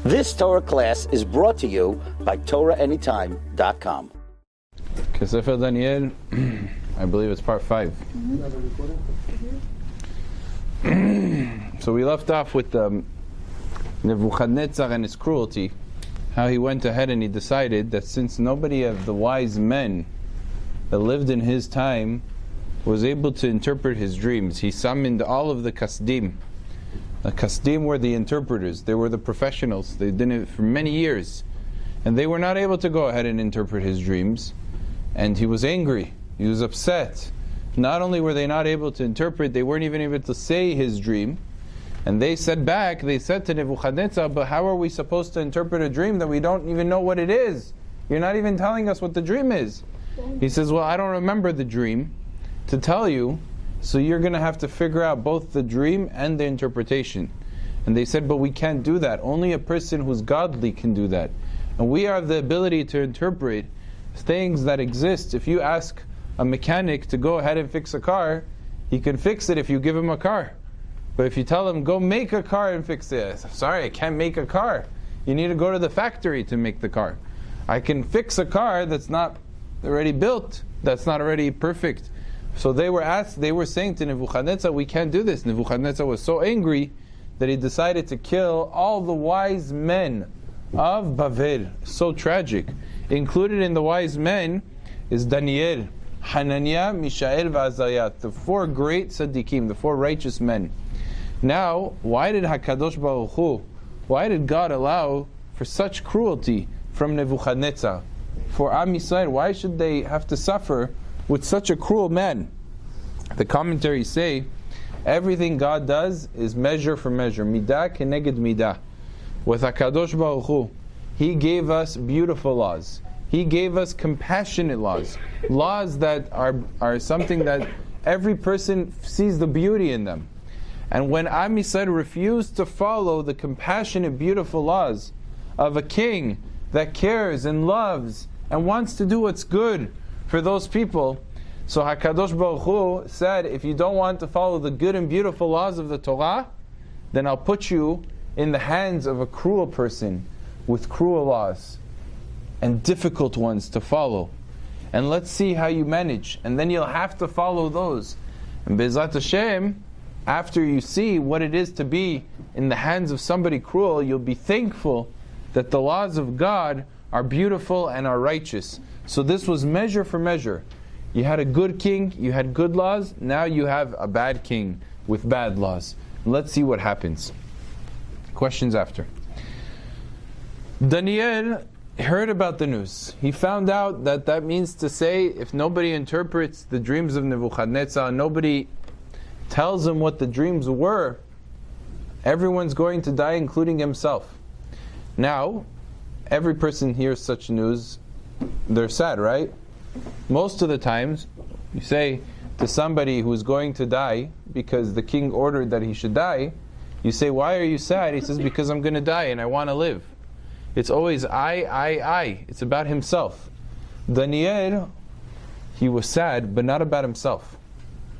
This Torah class is brought to you by TorahAnytime.com. Sefer Daniel, I believe it's part 5. So we left off with Nebuchadnezzar and his cruelty, how he went ahead and he decided that since nobody of the wise men that lived in his time was able to interpret his dreams, he summoned all of the Kasdim. The Kasdim were the interpreters, they were the professionals, they did it for many years, and they were not able to go ahead and interpret his dreams, and he was angry, he was upset. Not only were they not able to interpret, they weren't even able to say his dream, and they said to Nebuchadnezzar, but how are we supposed to interpret a dream that we don't even know what it is? You're not even telling us what the dream is. He says, well, I don't remember the dream to tell you, so you're going to have to figure out both the dream and the interpretation. And they said, but we can't do that. Only a person who's godly can do that. And we have the ability to interpret things that exist. If you ask a mechanic to go ahead and fix a car, he can fix it if you give him a car. But if you tell him, go make a car and fix it, sorry, I can't make a car. You need to go to the factory to make the car. I can fix a car that's not already built, that's not already perfect. So they were saying to Nebuchadnezzar, we can't do this. Nebuchadnezzar was so angry that he decided to kill all the wise men of Bavel. So tragic. Included in the wise men is Daniel, Hananiah, Mishael, Azariah, the 4 great tzaddikim, the 4 righteous men. Now, why did God allow for such cruelty from Nebuchadnezzar? For Am Yisrael, why should they have to suffer with such a cruel man? The commentaries say, everything God does is measure for measure. Midah keneged midah. With HaKadosh Baruch Hu, He gave us beautiful laws. He gave us compassionate laws. Laws that are something that every person sees the beauty in them. And when Am Yisrael refused to follow the compassionate, beautiful laws of a king that cares and loves and wants to do what's good for those people, so HaKadosh Baruch Hu said, if you don't want to follow the good and beautiful laws of the Torah, then I'll put you in the hands of a cruel person with cruel laws and difficult ones to follow. And let's see how you manage. And then you'll have to follow those. And Be'ezrat Hashem, after you see what it is to be in the hands of somebody cruel, you'll be thankful that the laws of God are beautiful and are righteous. So this was measure for measure. You had a good king, you had good laws, now you have a bad king with bad laws. Let's see what happens. Questions after. Daniel heard about the news. He found out that means to say, if nobody interprets the dreams of Nebuchadnezzar, nobody tells him what the dreams were, everyone's going to die, including himself. Now, every person hears such news, they're sad, right? Most of the times, you say to somebody who's going to die because the king ordered that he should die, you say, why are you sad? He says, because I'm going to die and I want to live. It's always I. It's about himself. Daniel, he was sad, but not about himself.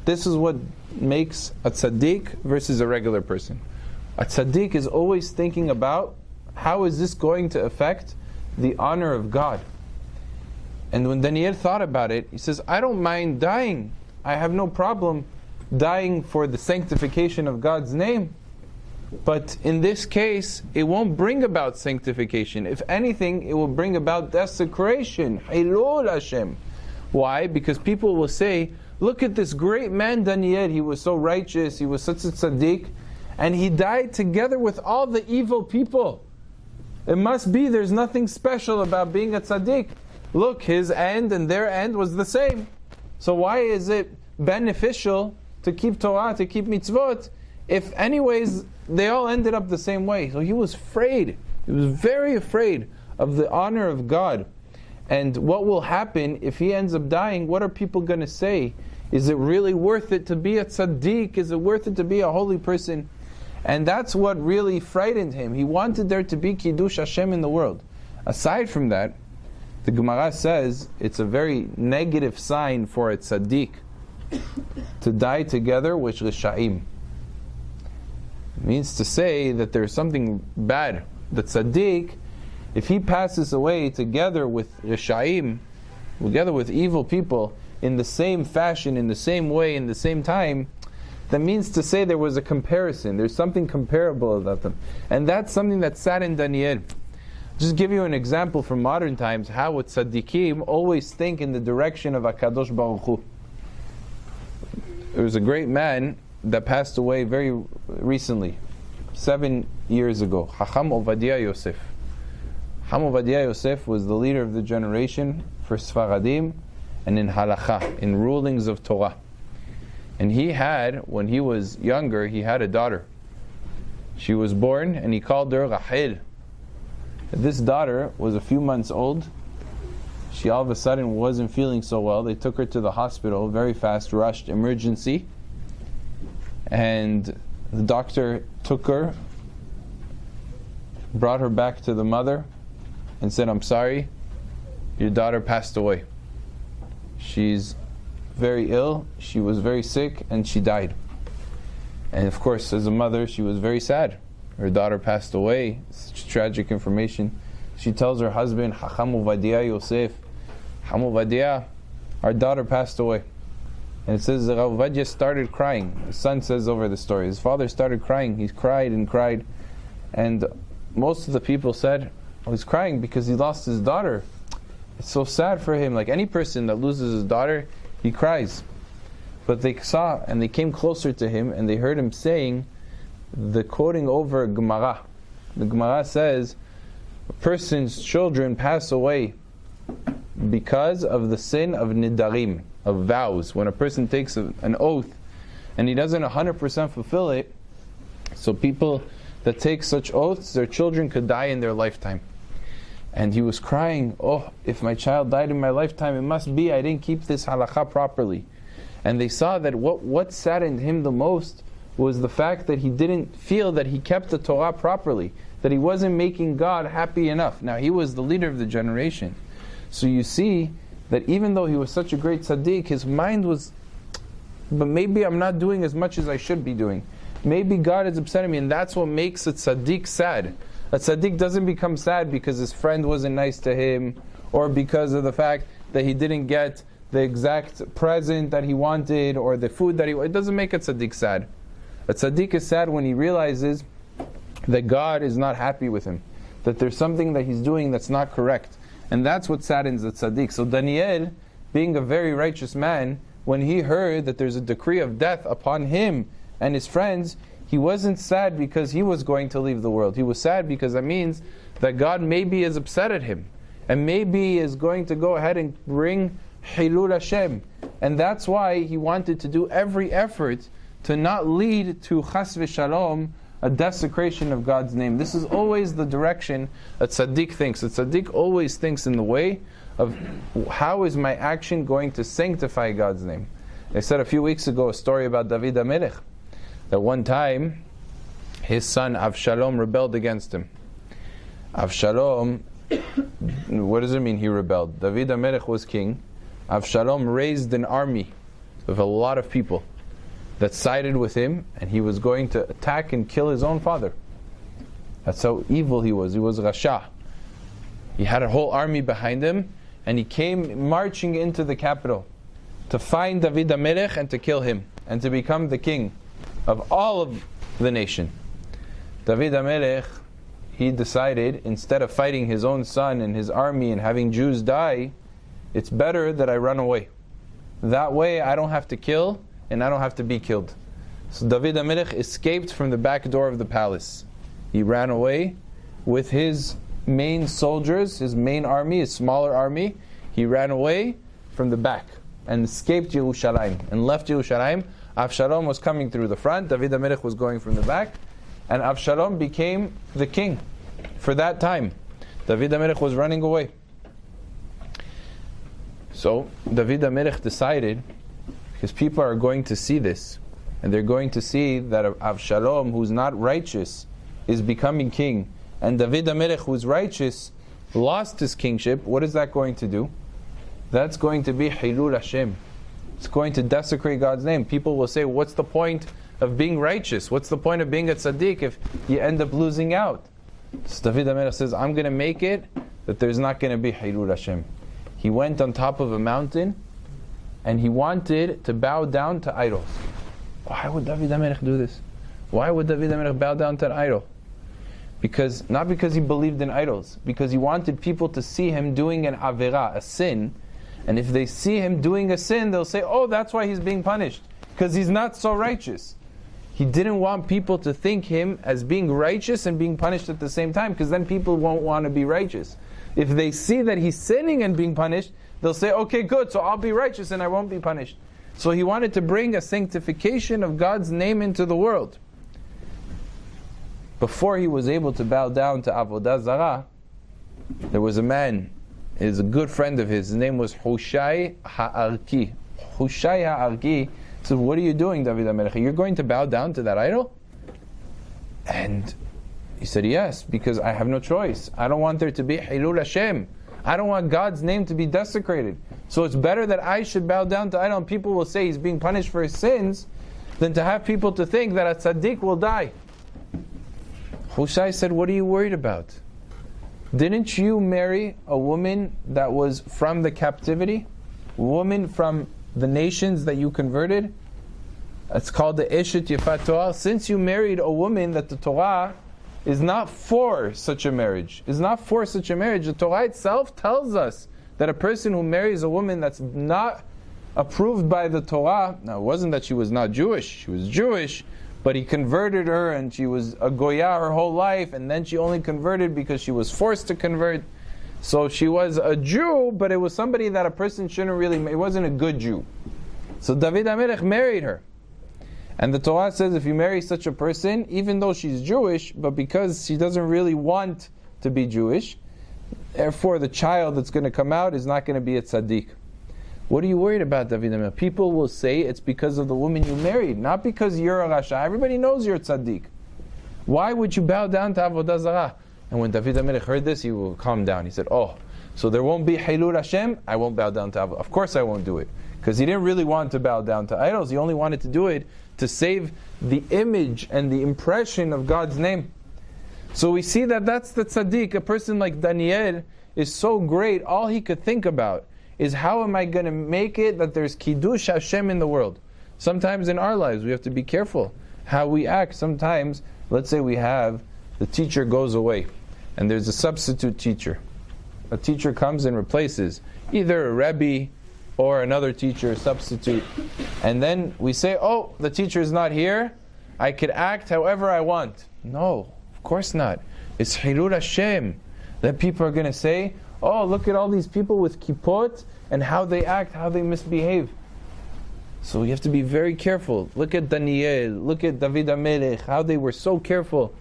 This is what makes a tzaddik versus a regular person. A tzaddik is always thinking about, how is this going to affect the honor of God? And when Daniel thought about it, he says, I don't mind dying. I have no problem dying for the sanctification of God's name. But in this case, it won't bring about sanctification. If anything, it will bring about desecration. Hilul Hashem. Why? Because people will say, look at this great man Daniel, he was so righteous, he was such a tzaddik, and he died together with all the evil people. It must be there's nothing special about being a tzaddik. Look, his end and their end was the same. So why is it beneficial to keep Torah, to keep mitzvot, if anyways they all ended up the same way? So he was afraid. He was very afraid of the honor of God. And what will happen if he ends up dying? What are people going to say? Is it really worth it to be a tzaddik? Is it worth it to be a holy person? And that's what really frightened him. He wanted there to be Kiddush Hashem in the world. Aside from that, the Gemara says it's a very negative sign for a tzaddik to die together with Risha'im. It means to say that there's something bad the tzaddik, if he passes away together with Rishaim, together with evil people, in the same fashion, in the same way, in the same time, that means to say there was a comparison. There's something comparable about them. And that's something that sat in Daniel. Just give you an example from modern times, how a tzaddikim always think in the direction of HaKadosh Baruch Hu. There was a great man that passed away very recently, 7 years ago, Chacham Ovadia Yosef. Chacham Ovadia Yosef was the leader of the generation for Sfaradim and in Halacha, in rulings of Torah. And he had, when he was younger, he had a daughter. She was born and he called her Rachel. This daughter was a few months old. She all of a sudden wasn't feeling so well. They took her to the hospital, very fast, rushed, emergency. And the doctor took her, brought her back to the mother, and said, "I'm sorry, your daughter passed away. She's very ill, she was very sick, and she died." And of course, as a mother, she was very sad. Her daughter passed away, such tragic information. She tells her husband, Chacham Ovadia Yosef, Chacham Ovadia, our daughter passed away. And it says that Rav Ovadia started crying. The son says over the story, his father started crying. He cried and cried. And most of the people said, oh, he's crying because he lost his daughter. It's so sad for him. Like any person that loses his daughter, he cries. But they saw and they came closer to him and they heard him saying, the quoting over Gemara. The Gemara says, a person's children pass away because of the sin of nidarim, of vows. When a person takes an oath and he doesn't 100% fulfill it, so people that take such oaths, their children could die in their lifetime. And he was crying, oh, if my child died in my lifetime, it must be I didn't keep this halakha properly. And they saw that what saddened him the most was the fact that he didn't feel that he kept the Torah properly, that he wasn't making God happy enough. Now, he was the leader of the generation. So you see that even though he was such a great tzaddik, his mind was, but maybe I'm not doing as much as I should be doing. Maybe God is upset at me, and that's what makes a tzaddik sad. A tzaddik doesn't become sad because his friend wasn't nice to him, or because of the fact that he didn't get the exact present that he wanted, or the food that he wanted. It doesn't make a tzaddik sad. A tzaddik is sad when he realizes that God is not happy with him, that there's something that he's doing that's not correct. And that's what saddens the tzaddik. So Daniel, being a very righteous man, when he heard that there's a decree of death upon him and his friends, he wasn't sad because he was going to leave the world. He was sad because that means that God maybe is upset at him, and maybe is going to go ahead and bring Hilul Hashem. And that's why he wanted to do every effort to not lead to chas v'shalom, a desecration of God's name. This is always the direction a tzaddik thinks. A tzaddik always thinks in the way of how is my action going to sanctify God's name. I said a few weeks ago a story about David HaMelech, that one time his son Avshalom rebelled against him. Avshalom, what does it mean he rebelled? David HaMelech was king. Avshalom raised an army of a lot of people that sided with him, and he was going to attack and kill his own father. That's how evil he was. He was Rasha. He had a whole army behind him, and he came marching into the capital to find David HaMelech and to kill him, and to become the king of all of the nation. David HaMelech, he decided, instead of fighting his own son and his army and having Jews die, it's better that I run away. That way I don't have to kill, and I don't have to be killed. So David HaMelech escaped from the back door of the palace. He ran away with his main soldiers, his main army, his smaller army. He ran away from the back and escaped Yerushalayim and left Yerushalayim. Avshalom was coming through the front, David HaMelech was going from the back, and Avshalom became the king for that time. David HaMelech was running away. So David HaMelech decided, because people are going to see this, and they're going to see that Avshalom, who's not righteous, is becoming king, and David HaMelech, who's righteous, lost his kingship. What is that going to do? That's going to be Hilul Hashem. It's going to desecrate God's name. People will say, what's the point of being righteous? What's the point of being a tzaddik if you end up losing out? So David HaMelech says, I'm going to make it that there's not going to be Hilul Hashem. He went on top of a mountain and he wanted to bow down to idols. Why would David HaMelech do this? Why would David HaMelech bow down to an idol? Not because he believed in idols, because he wanted people to see him doing an avera, a sin, and if they see him doing a sin, they'll say, oh, that's why he's being punished, because he's not so righteous. He didn't want people to think him as being righteous and being punished at the same time, because then people won't want to be righteous. If they see that he's sinning and being punished, they'll say, okay, good, so I'll be righteous and I won't be punished. So he wanted to bring a sanctification of God's name into the world. Before he was able to bow down to Avodah Zarah, there was a man, is a good friend of his name was Hushai Ha'arki. Hushai Ha'arki said, what are you doing, David HaMelech? You're going to bow down to that idol? And he said, yes, because I have no choice. I don't want there to be Hilul Hashem. I don't want God's name to be desecrated. So it's better that I should bow down to idol and people will say he's being punished for his sins than to have people to think that a tzaddik will die. Hushai said, what are you worried about? Didn't you marry a woman that was from the captivity? A woman from the nations that you converted? It's called the Eshet Yefat Torah. Since you married a woman that the Torah is not for such a marriage, the Torah itself tells us that a person who marries a woman that's not approved by the Torah, now it wasn't that she was not Jewish, she was Jewish, but he converted her and she was a Goya her whole life, and then she only converted because she was forced to convert. So she was a Jew, but it was somebody that a person shouldn't really, it wasn't a good Jew. So David HaMelech married her. And the Torah says if you marry such a person, even though she's Jewish, but because she doesn't really want to be Jewish, therefore the child that's going to come out is not going to be a tzaddik. What are you worried about, David HaMelech? People will say it's because of the woman you married, not because you're a Rasha. Everybody knows you're a tzaddik. Why would you bow down to Avodah Zarah? And when David HaMelech heard this, he will calm down. He said, oh, so there won't be Hilul Hashem? I won't bow down to Avodah. Of course I won't do it. Because he didn't really want to bow down to idols. He only wanted to do it to save the image and the impression of God's name. So we see that that's the tzaddik. A person like Daniel is so great, all he could think about is how am I going to make it that there's Kiddush Hashem in the world. Sometimes in our lives we have to be careful how we act. Sometimes, let's say the teacher goes away and there's a substitute teacher. A teacher comes and replaces either a Rebbe or another teacher, substitute. And then we say, oh, the teacher is not here, I could act however I want. No, of course not. It's Hilul Hashem that people are going to say, oh, look at all these people with kippot and how they act, how they misbehave. So you have to be very careful. Look at Daniel, look at David HaMelech, how they were so careful.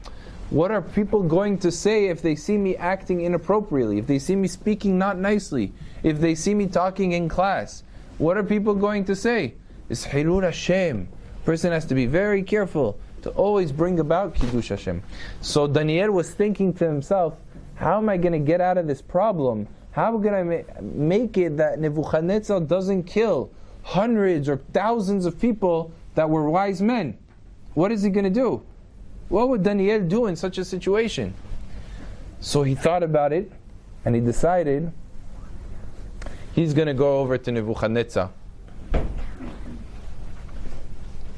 What are people going to say if they see me acting inappropriately, if they see me speaking not nicely, if they see me talking in class? What are people going to say? It's Hilul Hashem. Person has to be very careful to always bring about Kiddush Hashem. So Daniel was thinking to himself, how am I going to get out of this problem? How can I make it that Nebuchadnezzar doesn't kill hundreds or thousands of people that were wise men? What is he going to do? What would Daniel do in such a situation? So he thought about it and he decided he's going to go over to Nebuchadnezzar.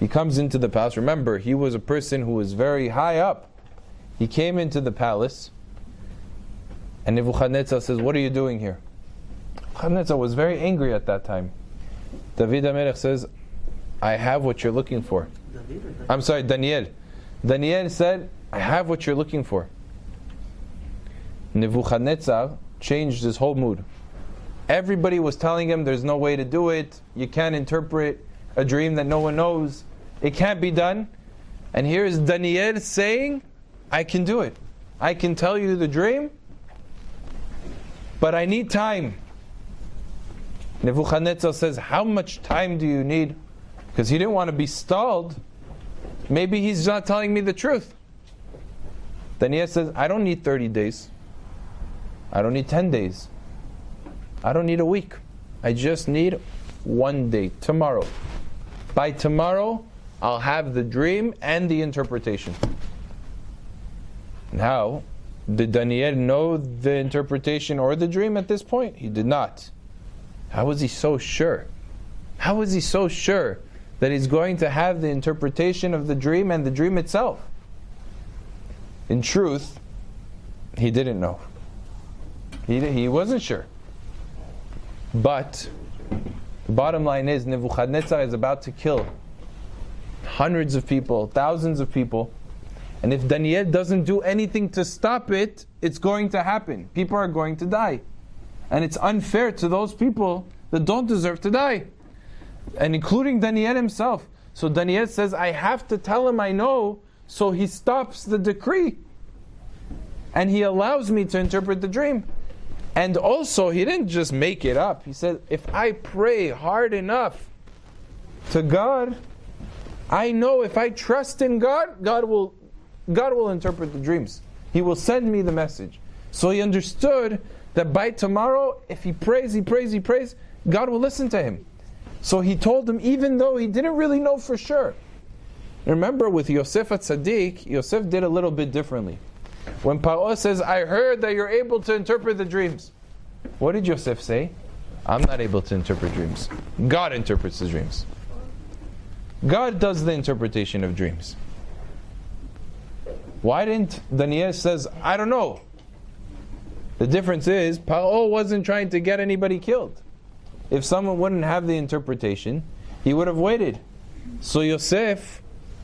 He comes into the palace. Remember, he was a person who was very high up. He came into the palace and Nebuchadnezzar says, what are you doing here? Nebuchadnezzar was very angry at that time. David HaMelech says, I have what you're looking for. I'm sorry, Daniel. Daniel said, I have what you're looking for. Nebuchadnezzar changed his whole mood. Everybody was telling him there's no way to do it. You can't interpret a dream that no one knows. It can't be done. And here is Daniel saying, I can do it. I can tell you the dream, but I need time. Nebuchadnezzar says, how much time do you need? Because he didn't want to be stalled. Maybe he's not telling me the truth. Daniel says, I don't need 30 days. I don't need 10 days. I don't need a week. I just need one day, tomorrow. By tomorrow, I'll have the dream and the interpretation. Now, Did Daniel know the interpretation or the dream at this point? He did not. How was he so sure? How was he so sure that he's going to have the interpretation of the dream and the dream itself? In truth, he didn't know. He wasn't sure. But the bottom line is, Nebuchadnezzar is about to kill hundreds of people, thousands of people. And if Daniel doesn't do anything to stop it, it's going to happen. People are going to die. And it's unfair to those people that don't deserve to die. And including Daniel himself. So Daniel says, I have to tell him I know, so he stops the decree. And he allows me to interpret the dream. And also, he didn't just make it up. He said, if I pray hard enough to God, I know if I trust in God, God will interpret the dreams. He will send me the message. So he understood that by tomorrow, if he prays, God will listen to him. So he told him, even though he didn't really know for sure. Remember, with Yosef HaTzadik, Yosef did a little bit differently. When Paro says, I heard that you're able to interpret the dreams, what did Yosef say? I'm not able to interpret dreams. God interprets the dreams. God does the interpretation of dreams. Why didn't Daniel says, I don't know? The difference is, Paro wasn't trying to get anybody killed. If someone wouldn't have the interpretation, he would have waited. So Yosef,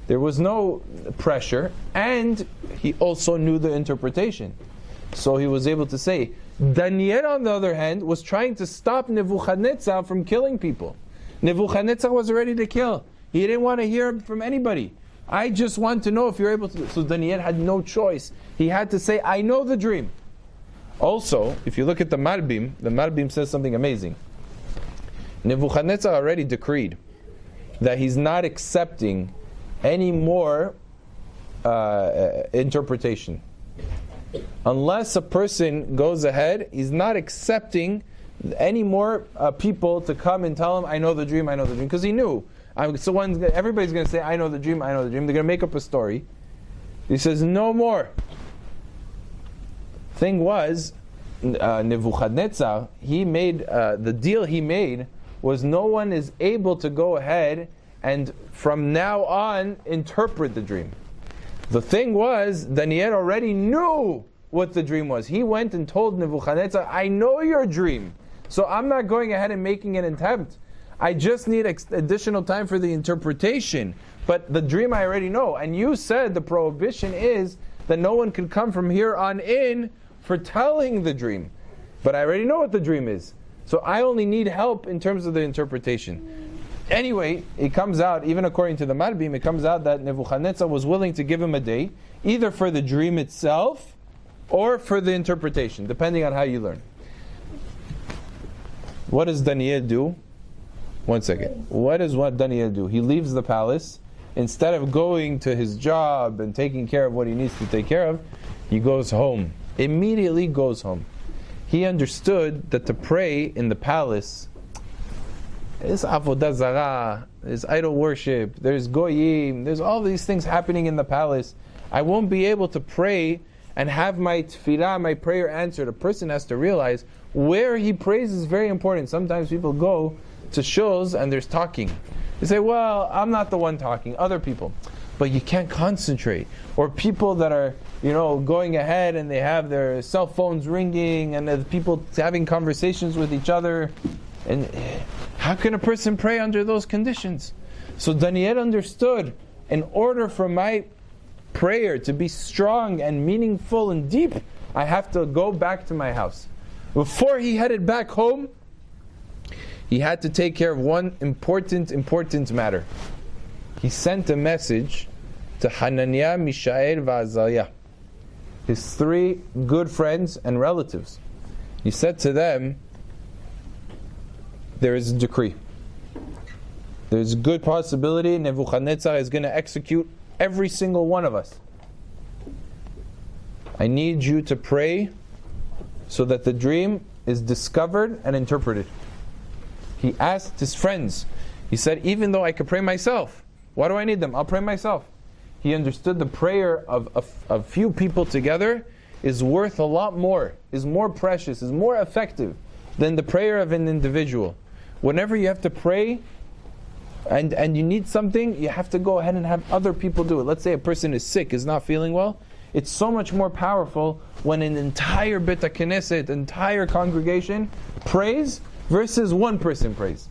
there was no pressure, and he also knew the interpretation. So he was able to say. Daniel, on the other hand, was trying to stop Nebuchadnezzar from killing people. Nebuchadnezzar was ready to kill. He didn't want to hear from anybody. I just want to know if you're able to. So Daniel had no choice. He had to say, I know the dream. Also, if you look at the Malbim says something amazing. Nebuchadnezzar already decreed that he's not accepting any more interpretation. Unless a person goes ahead, he's not accepting any more people to come and tell him, I know the dream, because he knew. Everybody's going to say, I know the dream. They're going to make up a story. He says, no more. Thing was, Nebuchadnezzar, he made, the deal he made was no one is able to go ahead and from now on interpret the dream. The thing was, Daniel already knew what the dream was. He went and told Nebuchadnezzar, I know your dream, so I'm not going ahead and making an attempt. I just need additional time for the interpretation. But the dream I already know. And you said the prohibition is that no one can come from here on in for telling the dream. But I already know what the dream is. So I only need help in terms of the interpretation. Anyway, it comes out, even according to the Malbim, it comes out that Nebuchadnezzar was willing to give him a day, either for the dream itself or for the interpretation, depending on how you learn. What does Daniel do? One second. What Daniel do? He leaves the palace. Instead of going to his job and taking care of what he needs to take care of, he goes home. Immediately goes home. He understood that to pray in the palace, there's avodah zarah, there's idol worship, there's goyim, there's all these things happening in the palace. I won't be able to pray and have my tefillah, my prayer answered. A person has to realize where he prays is very important. Sometimes people go to shuls and there's talking. They say, well, I'm not the one talking, other people. But you can't concentrate. Or people that are, going ahead and they have their cell phones ringing and there's people having conversations with each other. And how can a person pray under those conditions? So Daniel understood, in order for my prayer to be strong and meaningful and deep, I have to go back to my house. Before he headed back home, he had to take care of one important matter. He sent a message to Hananiah, Mishael, Azariah, his three good friends and relatives. He said to them, there is a decree. There's a good possibility Nebuchadnezzar is going to execute every single one of us. I need you to pray so that the dream is discovered and interpreted. He asked his friends, he said, even though I could pray myself, why do I need them? I'll pray myself. He understood the prayer of a few people together is worth a lot more, is more precious, is more effective than the prayer of an individual. Whenever you have to pray and you need something, you have to go ahead and have other people do it. Let's say a person is sick, is not feeling well. It's so much more powerful when an entire Beit HaKnesset, entire congregation prays versus one person prays.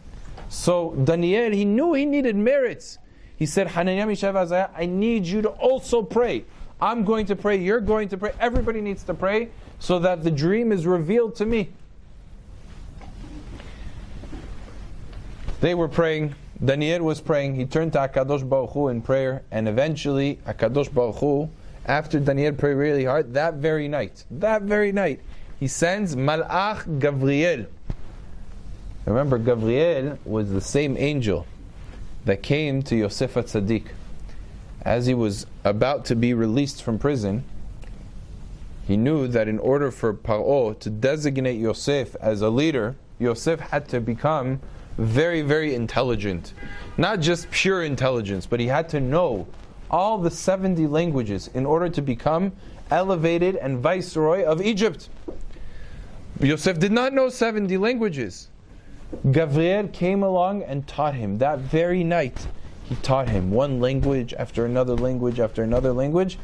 So Daniel, he knew he needed merits. He said, Hananiah, Mishael, Azariah, I need you to also pray. I'm going to pray, you're going to pray, everybody needs to pray so that the dream is revealed to me. They were praying, Daniel was praying, he turned to HaKadosh Baruch Hu in prayer, and eventually HaKadosh Baruch Hu, after Daniel prayed really hard, that very night, he sends Malach Gavriel. Remember, Gavriel was the same angel that came to Yosef HaTzadik. As he was about to be released from prison, he knew that in order for Paro to designate Yosef as a leader, Yosef had to become very, very intelligent. Not just pure intelligence, but he had to know all the 70 languages in order to become elevated and viceroy of Egypt. Yosef did not know 70 languages. Gabriel came along and taught him. That very night, he taught him one language after another language after another language.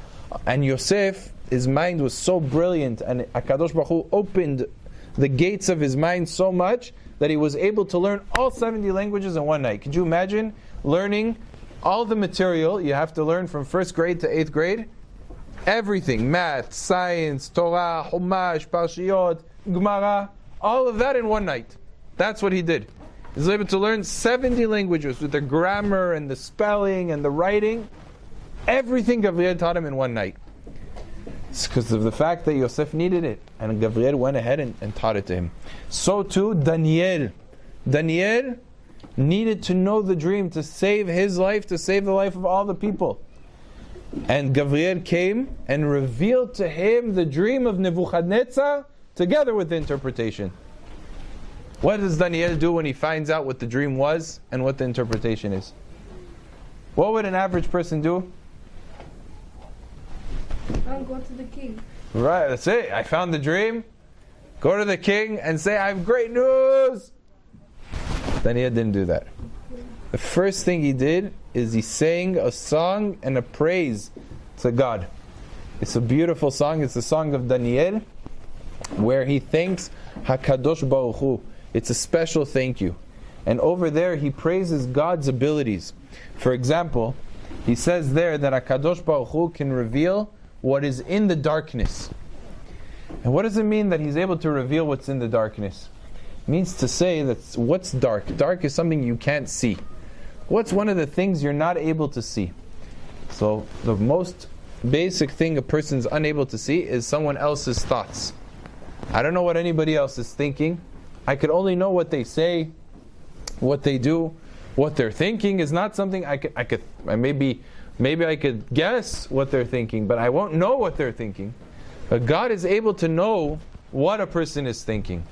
And Yosef, his mind was so brilliant, and HaKadosh Baruch Hu opened the gates of his mind so much that he was able to learn all 70 languages in one night. Could you imagine learning all the material you have to learn from 1st grade to 8th grade? Everything, math, science, Torah, Chumash, Parshiyot, Gemara, all of that in one night. That's what he did. He was able to learn 70 languages with the grammar and the spelling and the writing. Everything Gabriel taught him in one night. It's because of the fact that Yosef needed it, and Gabriel went ahead and taught it to him. So too Daniel. Daniel needed to know the dream to save his life, to save the life of all the people. And Gabriel came and revealed to him the dream of Nebuchadnezzar together with the interpretation. What does Daniel do when he finds out what the dream was and what the interpretation is? What would an average person do? I'll go to the king. Right, that's it. I found the dream. Go to the king and say, I have great news. Daniel didn't do that. The first thing he did is he sang a song and a praise to God. It's a beautiful song. It's the song of Daniel, where he thanks HaKadosh Baruch Hu. It's a special thank you. And over there he praises God's abilities. For example, he says there that HaKadosh Baruch Hu can reveal what is in the darkness. And what does it mean that he's able to reveal what's in the darkness? It means to say that what's dark? Dark is something you can't see. What's one of the things you're not able to see? So the most basic thing a person's unable to see is someone else's thoughts. I don't know what anybody else is thinking. I could only know what they say, what they do. What they're thinking is not something maybe I could guess what they're thinking, but I won't know what they're thinking. But God is able to know what a person is thinking.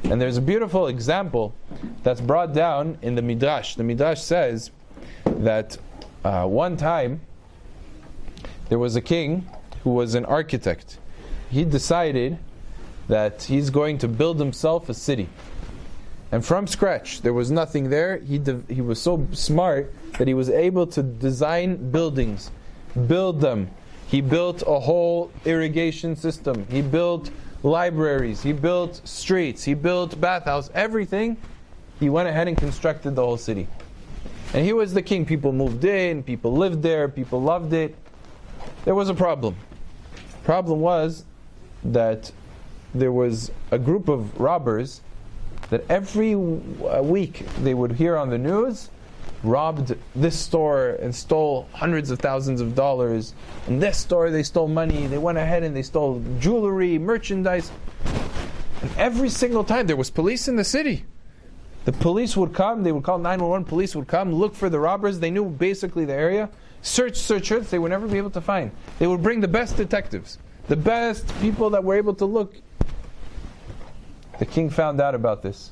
And there's a beautiful example that's brought down in the Midrash. The Midrash says that one time there was a king who was an architect. He decided that he's going to build himself a city. And from scratch, there was nothing there. He was so smart that he was able to design buildings, build them. He built a whole irrigation system. He built libraries. He built streets. He built bathhouse. Everything. He went ahead and constructed the whole city. And he was the king. People moved in. People lived there. People loved it. There was a problem. The problem was that there was a group of robbers that every week they would hear on the news, robbed this store and stole hundreds of thousands of dollars. In this store they stole money. They went ahead and they stole jewelry, merchandise. And every single time there was police in the city. The police would come, they would call 911, police would come, look for the robbers. They knew basically the area. Search, they would never be able to find. They would bring the best detectives, the best people that were able to look. The king found out about this,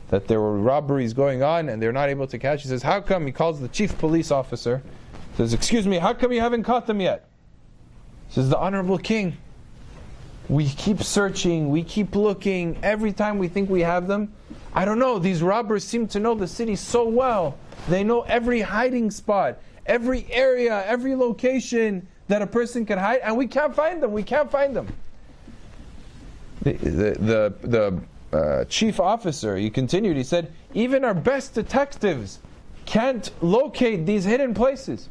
that there were robberies going on and they're not able to catch. He says, how come? He calls the chief police officer. He says, excuse me, how come you haven't caught them yet? He says, the honorable king, We keep searching, we keep looking, every time we think we have them. I don't know, these robbers seem to know the city so well. They know every hiding spot, every area, every location that a person can hide, and we can't find them, we can't find them. The chief officer, he continued, he said, even our best detectives can't locate these hidden places.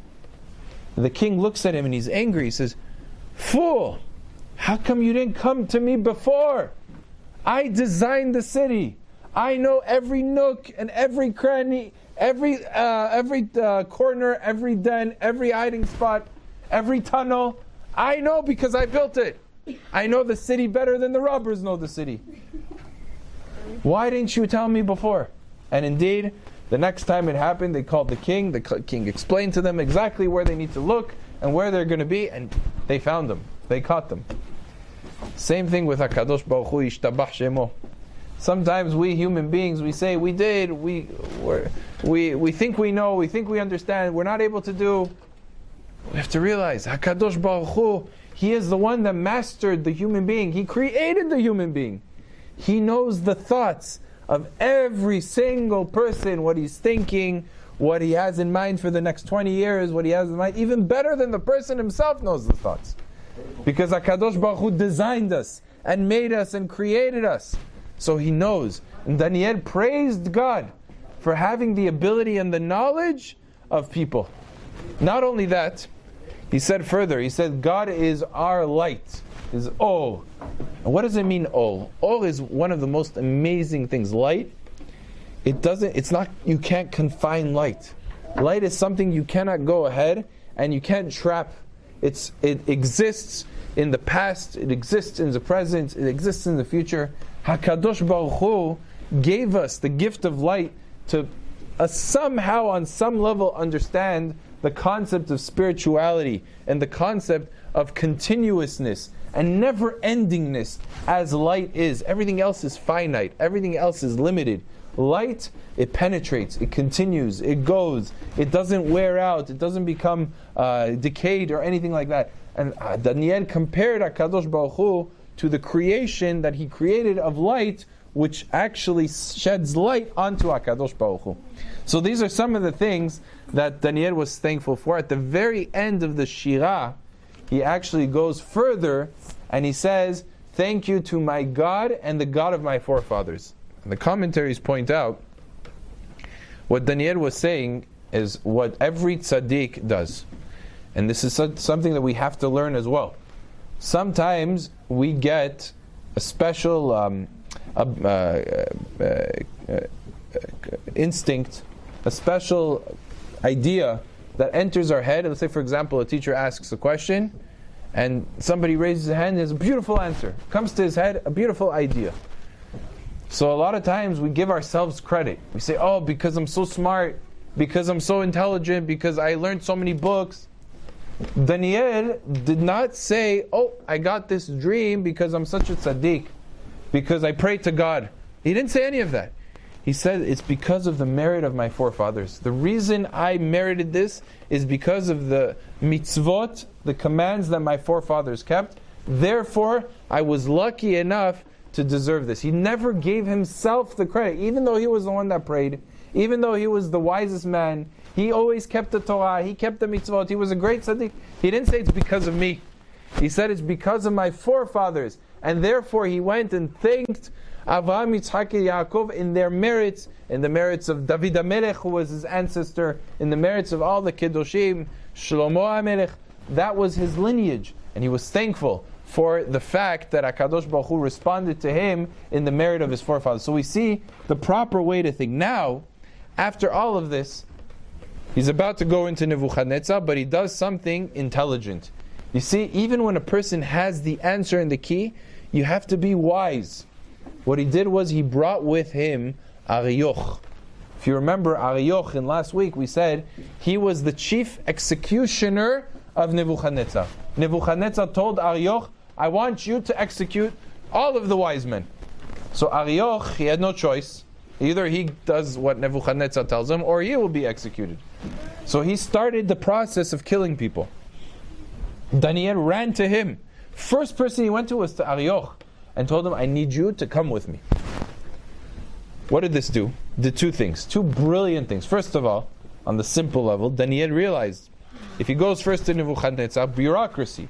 The king looks at him and he's angry. He says, fool, how come you didn't come to me before? I designed the city. I know every nook and every cranny, every corner, every den, every hiding spot, every tunnel. I know because I built it. I know the city better than the robbers know the city. Why didn't you tell me before? And indeed, the next time it happened, they called the king. The king explained to them exactly where they need to look and where they're going to be, and they found them. They caught them. Same thing with HaKadosh Baruch Hu, Yishtabach Shemo. Sometimes we human beings, we say we did, we think we know, we think we understand, we're not able to do. We have to realize, HaKadosh Baruch Hu, He is the one that mastered the human being. He created the human being. He knows the thoughts of every single person, what he's thinking, what he has in mind for the next 20 years, what he has in mind, even better than the person himself knows the thoughts. Because HaKadosh Baruch Hu designed us and made us and created us. So He knows. And Daniel praised God for having the ability and the knowledge of people. Not only that, he said further, he said, God is our light, is Ol. And what does it mean, Ol? Ol is one of the most amazing things. Light, you can't confine light. Light is something you cannot go ahead and you can't trap. It exists in the past, it exists in the present, it exists in the future. HaKadosh Baruch Hu gave us the gift of light to somehow, on some level, understand the concept of spirituality and the concept of continuousness and never-endingness as light is. Everything else is finite. Everything else is limited. Light, it penetrates, it continues, it goes, it doesn't wear out, it doesn't become decayed or anything like that. And Daniel compared HaKadosh Baruch Hu to the creation that he created of light, which actually sheds light onto HaKadosh Baruch Hu. So these are some of the things that Daniel was thankful for. At the very end of the Shirah, he actually goes further and he says, thank you to my God and the God of my forefathers. And the commentaries point out, what Daniel was saying is what every tzaddik does. And this is something that we have to learn as well. Sometimes we get a special instinct, a special idea that enters our head. Let's say, for example, a teacher asks a question and somebody raises a hand, there's a beautiful answer. Comes to his head, a beautiful idea. So a lot of times we give ourselves credit. We say, oh, because I'm so smart, because I'm so intelligent, because I learned so many books. Daniel did not say, oh, I got this dream because I'm such a tzaddik, because I prayed to God. He didn't say any of that. He said, it's because of the merit of my forefathers. The reason I merited this is because of the mitzvot, the commands that my forefathers kept. Therefore, I was lucky enough to deserve this. He never gave himself the credit, even though he was the one that prayed, even though he was the wisest man. He always kept the Torah, he kept the mitzvot, he was a great tzaddik. He didn't say it's because of me. He said it's because of my forefathers. And therefore he went and thanked Avraham, Yitzhak, and Yaakov in their merits, in the merits of David HaMelech, who was his ancestor, in the merits of all the Kedoshim, Shlomo HaMelech. That was his lineage. And he was thankful for the fact that HaKadosh Baruch Hu responded to him in the merit of his forefathers. So we see the proper way to think. Now, after all of this, he's about to go into Nebuchadnezzar, but he does something intelligent. You see, even when a person has the answer and the key, you have to be wise. What he did was he brought with him Arioch. If you remember Arioch in last week, we said he was the chief executioner of Nebuchadnezzar. Nebuchadnezzar told Arioch, I want you to execute all of the wise men. So Arioch, he had no choice. Either he does what Nebuchadnezzar tells him, or he will be executed. So he started the process of killing people. Daniel ran to him, First person he went to was to Arioch and told him, I need you to come with me. What did this do? Did two things, two brilliant things. First of all, on the simple level, Daniel realized if he goes first to Nebuchadnezzar, bureaucracy.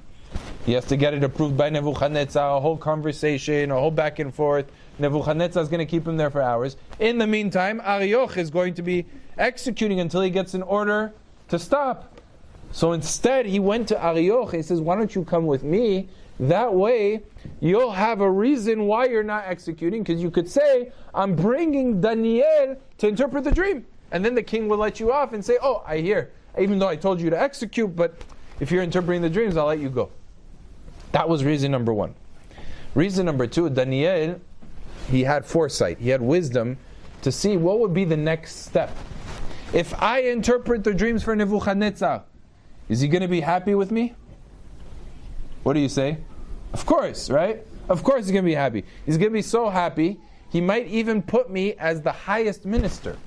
He has to get it approved by Nebuchadnezzar, a whole conversation, a whole back and forth. Nebuchadnezzar is going to keep him there for hours. In the meantime, Arioch is going to be executing until he gets an order to stop. So instead, he went to Arioch. He says, why don't you come with me? That way, you'll have a reason why you're not executing, because you could say, I'm bringing Daniel to interpret the dream. And then the king will let you off and say, oh, I hear. Even though I told you to execute, but if you're interpreting the dreams, I'll let you go. That was reason number one. Reason number two, Daniel, he had foresight, he had wisdom to see what would be the next step. If I interpret the dreams for Nebuchadnezzar, is he going to be happy with me? What do you say? Of course, right? Of course he's going to be happy. He's going to be so happy, he might even put me as the highest minister.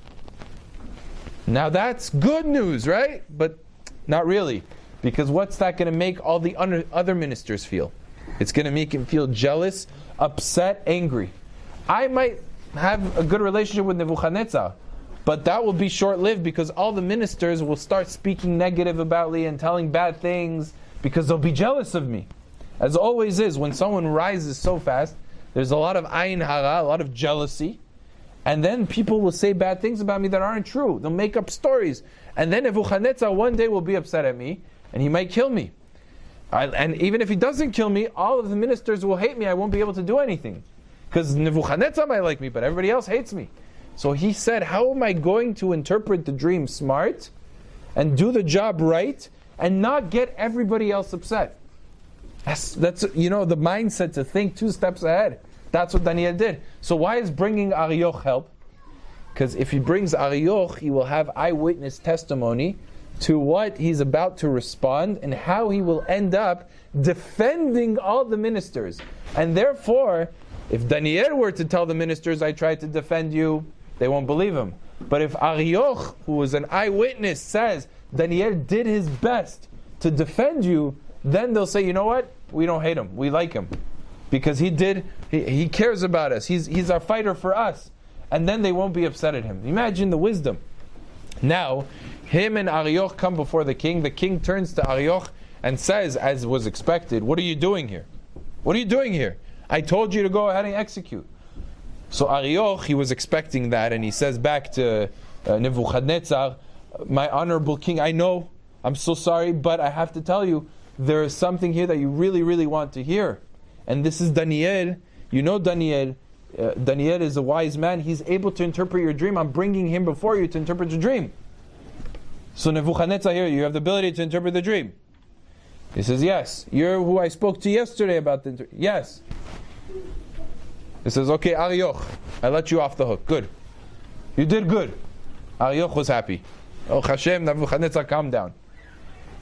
Now that's good news, right? But not really. Because what's that going to make all the other ministers feel? It's going to make him feel jealous, upset, angry. I might have a good relationship with Nebuchadnezzar, but that will be short-lived because all the ministers will start speaking negative about me and telling bad things because they'll be jealous of me. As always is, when someone rises so fast, there's a lot of ayin hara, a lot of jealousy, and then people will say bad things about me that aren't true. They'll make up stories. And then Nebuchadnezzar one day will be upset at me, and he might kill me. And even if he doesn't kill me, all of the ministers will hate me. I won't be able to do anything. Because Nebuchadnezzar might like me, but everybody else hates me. So he said, how am I going to interpret the dream smart, and do the job right, and not get everybody else upset? That's the mindset to think 2 steps ahead. That's what Daniel did. So why is bringing Arioch help? Because if he brings Arioch, he will have eyewitness testimony to what he's about to respond and how he will end up defending all the ministers. And therefore, if Daniel were to tell the ministers, I tried to defend you, they won't believe him. But if Arioch, who is an eyewitness, says, Daniel did his best to defend you, then they'll say, you know what? We don't hate him. We like him. Because he cares about us. He's our fighter for us. And then they won't be upset at him. Imagine the wisdom. Now, him and Arioch come before the king. The king turns to Arioch and says, as was expected, what are you doing here? What are you doing here? I told you to go ahead and execute. So Arioch, he was expecting that, and he says back to Nebuchadnezzar, my honorable king, I know, I'm so sorry, but I have to tell you, there is something here that you really, really want to hear. And this is Daniel. You know Daniel. Daniel is a wise man. He's able to interpret your dream. I'm bringing him before you to interpret your dream. So Nebuchadnezzar here, you have the ability to interpret the dream. He says, yes. You're who I spoke to yesterday about the dream. Yes. He says, okay, Arioch, I let you off the hook. Good. You did good. Arioch was happy. Oh, Hashem, Nebuchadnezzar, calm down.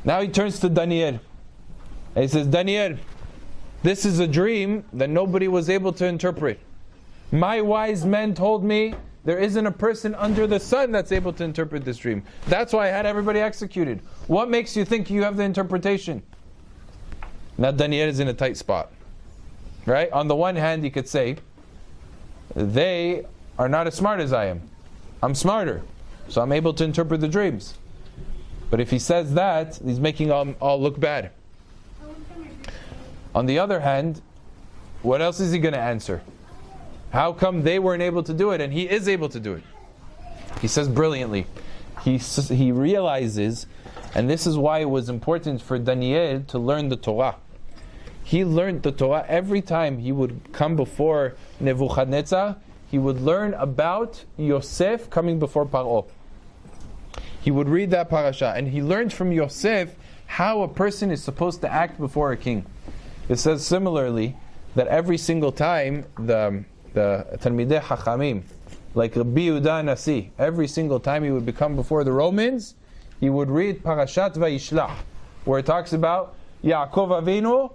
Now he turns to Daniel. And he says, Daniel, this is a dream that nobody was able to interpret. My wise men told me there isn't a person under the sun that's able to interpret this dream. That's why I had everybody executed. What makes you think you have the interpretation? Now Daniel is in a tight spot. Right? On the one hand, you could say, they are not as smart as I am. I'm smarter, so I'm able to interpret the dreams. But if he says that, he's making all look bad. On the other hand, what else is he going to answer? How come they weren't able to do it and he is able to do it? He says brilliantly. He realizes, and this is why it was important for Daniel to learn the Torah. He learned the Torah every time he would come before Nebuchadnezzar. He would learn about Yosef coming before Paro. He would read that parasha, and he learned from Yosef how a person is supposed to act before a king. It says similarly that every single time the Talmidei Chachamim, like Rabbi Yehuda Nasi, every single time he would become before the Romans, he would read Parashat Vayishlach, where it talks about Yaakov Avinu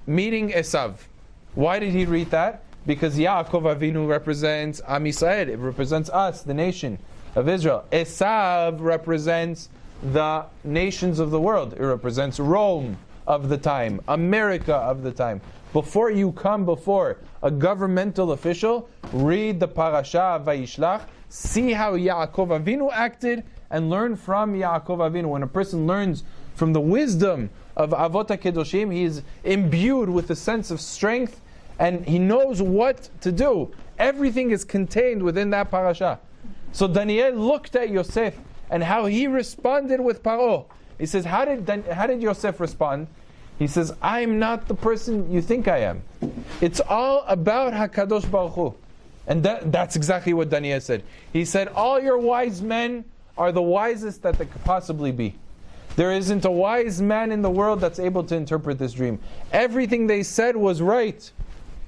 meeting Esav. Why did he read that? Because Yaakov Avinu represents Am Yisrael, it represents us, the nation of Israel. Esav represents the nations of the world. It represents Rome, of the time, America of the time. Before you come before a governmental official, read the parasha of Vayishlach, see how Yaakov Avinu acted, and learn from Yaakov Avinu. When a person learns from the wisdom of Avot HaKedoshim, he is imbued with a sense of strength, and he knows what to do. Everything is contained within that parasha. So Daniel looked at Yosef and how he responded with Paro. He says, how did Yosef respond? He says, I'm not the person you think I am. It's all about HaKadosh Baruch Hu. And that's exactly what Daniel said. He said, all your wise men are the wisest that there could possibly be. There isn't a wise man in the world that's able to interpret this dream. Everything they said was right.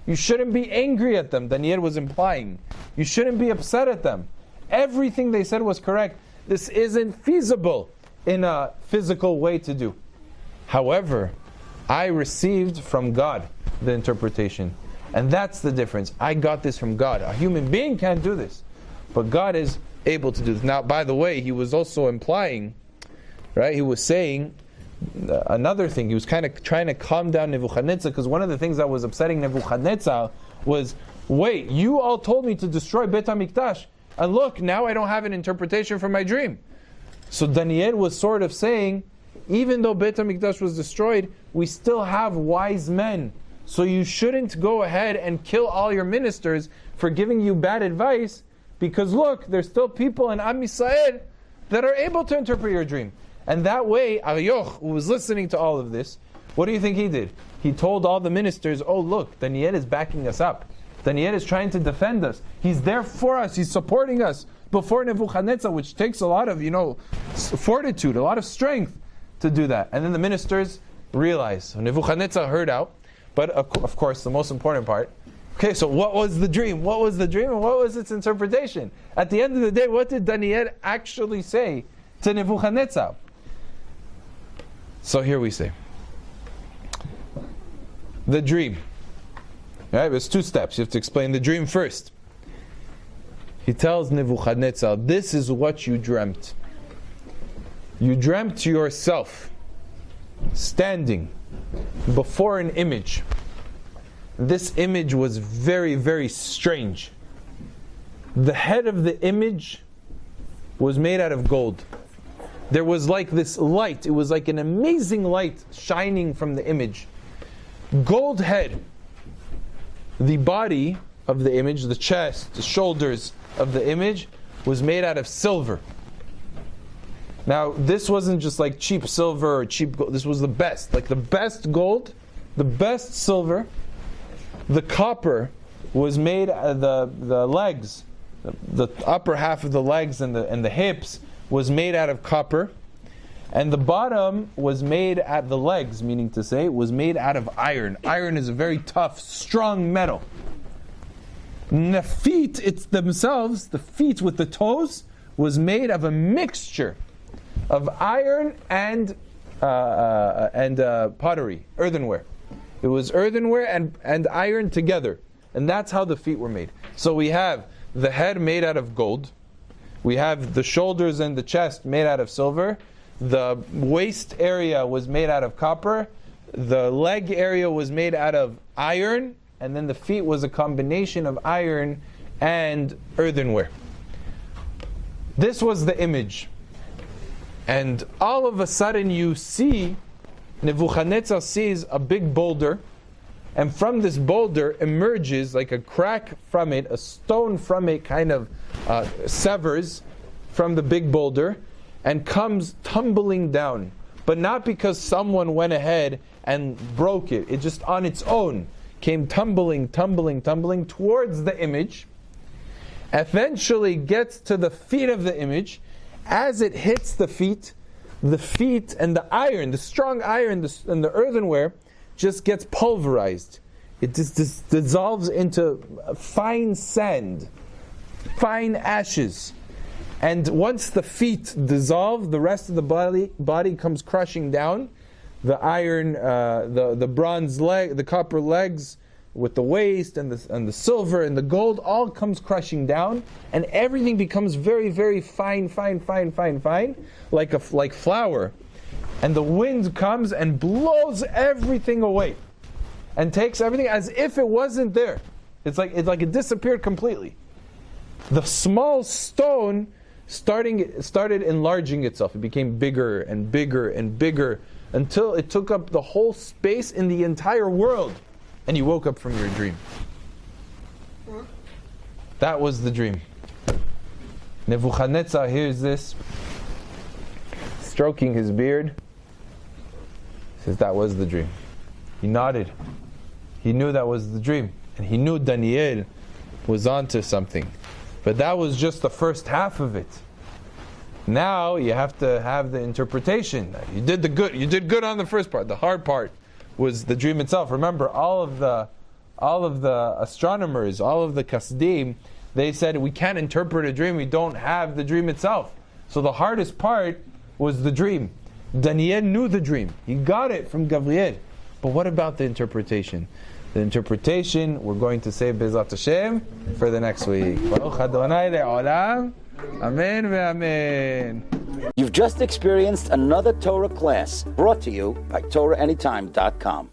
You shouldn't be angry at them, Daniel was implying. You shouldn't be upset at them. Everything they said was correct. This isn't feasible in a physical way to do. However, I received from God the interpretation. And that's the difference. I got this from God. A human being can't do this. But God is able to do this. Now, by the way, he was also implying, right? He was saying another thing. He was kind of trying to calm down Nebuchadnezzar, because one of the things that was upsetting Nebuchadnezzar was, wait, you all told me to destroy Beit HaMikdash, and look, now I don't have an interpretation for my dream. So Daniel was sort of saying, even though Beit HaMikdash was destroyed, we still have wise men. So you shouldn't go ahead and kill all your ministers for giving you bad advice, because look, there's still people in Am Yisrael that are able to interpret your dream. And that way, Aryoch, who was listening to all of this, what do you think he did? He told all the ministers, oh look, Daniel is backing us up. Daniel is trying to defend us. He's there for us. He's supporting us before Nebuchadnezzar, which takes a lot of, fortitude, a lot of strength to do that. And then the ministers realized. So Nebuchadnezzar heard out. But of course, the most important part, okay, so what was the dream? What was the dream and what was its interpretation? At the end of the day, what did Daniel actually say to Nebuchadnezzar? So here we say, the dream. Right, there's two steps. You have to explain the dream first. He tells Nebuchadnezzar, this is what you dreamt. You dreamt yourself standing before an image. This image was very, very strange. The head of the image was made out of gold. There was like this light. It was like an amazing light shining from the image. Gold head. The body of the image, the chest, the shoulders of the image was made out of silver. Now, this wasn't just like cheap silver or cheap gold. This was the best. Like the best gold, the best silver. The copper was made the legs, the upper half of the legs and the hips was made out of copper. And the bottom was made at the legs, meaning to say, was made out of iron. Iron is a very tough, strong metal. And the feet, it's themselves, the feet with the toes, was made of a mixture of iron and pottery, earthenware. It was earthenware and iron together. And that's how the feet were made. So we have the head made out of gold. We have the shoulders and the chest made out of silver. The waist area was made out of copper. The leg area was made out of iron. And then the feet was a combination of iron and earthenware. This was the image. And all of a sudden you see, Nebuchadnezzar sees a big boulder. And from this boulder emerges like a crack from it, a stone from it kind of severs from the big boulder and comes tumbling down. But not because someone went ahead and broke it. It just on its own came tumbling towards the image. Eventually gets to the feet of the image. As it hits the feet and the iron, the strong iron and the earthenware just gets pulverized. It just dissolves into fine sand, fine ashes. And once the feet dissolve, the rest of the body comes crushing down. The iron, the bronze leg, the copper legs, with the waist and the silver and the gold, all comes crushing down, and everything becomes very, very fine, like flour. And the wind comes and blows everything away. And takes everything as if it wasn't there. It's like it disappeared completely. The small stone started enlarging itself. It became bigger and bigger and bigger until it took up the whole space in the entire world. And you woke up from your dream. That was the dream. Nebuchadnezzar hears this, stroking his beard. Says that was the dream. He nodded. He knew that was the dream. And he knew Daniel was onto something. But that was just the first half of it. Now you have to have the interpretation. You did good on the first part. The hard part was the dream itself. Remember, all of the astronomers, all of the Kasdim, they said we can't interpret a dream, we don't have the dream itself. So the hardest part was the dream. Daniel knew the dream. He got it from Gabriel. But what about the interpretation? The interpretation we're going to say Bezat Hashem for the next week. Baruch Adonai le'olam. Amen ve'amen. You've just experienced another Torah class brought to you by TorahAnytime.com.